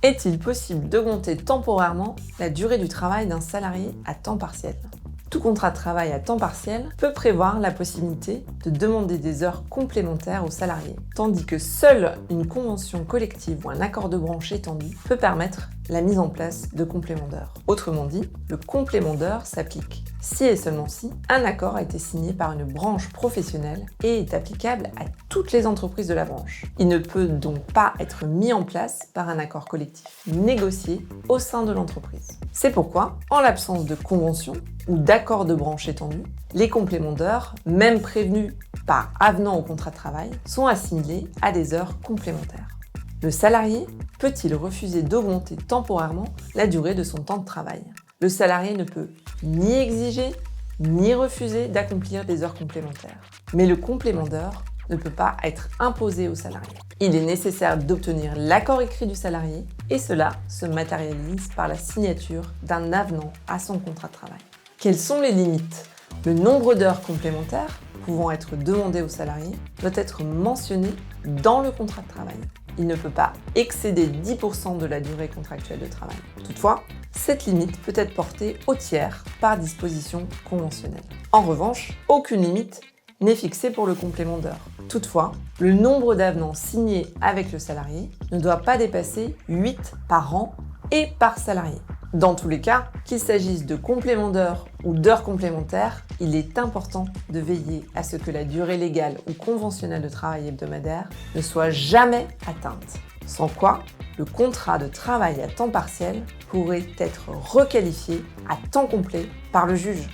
Est-il possible d'augmenter temporairement la durée du travail d'un salarié à temps partiel ? Tout contrat de travail à temps partiel peut prévoir la possibilité de demander des heures complémentaires aux salariés, tandis que seule une convention collective ou un accord de branche étendu peut permettre la mise en place de compléments d'heures. Autrement dit, le complément d'heures s'applique si et seulement si un accord a été signé par une branche professionnelle et est applicable à toutes les entreprises de la branche. Il ne peut donc pas être mis en place par un accord collectif négocié au sein de l'entreprise. C'est pourquoi, en l'absence de convention ou d'accord de branche étendu, les compléments d'heures, même prévenus par avenant au contrat de travail, sont assimilés à des heures complémentaires. Le salarié peut-il refuser d'augmenter temporairement la durée de son temps de travail ? Le salarié ne peut ni exiger ni refuser d'accomplir des heures complémentaires. Mais le complément d'heures ne peut pas être imposé au salarié. Il est nécessaire d'obtenir l'accord écrit du salarié et cela se matérialise par la signature d'un avenant à son contrat de travail. Quelles sont les limites ? Le nombre d'heures complémentaires pouvant être demandé au salarié doit être mentionné dans le contrat de travail. Il ne peut pas excéder 10% de la durée contractuelle de travail. Toutefois, cette limite peut être portée au tiers par disposition conventionnelle. En revanche, aucune limite n'est fixée pour le complément d'heures. Toutefois, le nombre d'avenants signés avec le salarié ne doit pas dépasser 8 par an et par salarié. Dans tous les cas, qu'il s'agisse de compléments d'heures ou d'heures complémentaires, il est important de veiller à ce que la durée légale ou conventionnelle de travail hebdomadaire ne soit jamais atteinte. Sans quoi, le contrat de travail à temps partiel pourrait être requalifié à temps complet par le juge.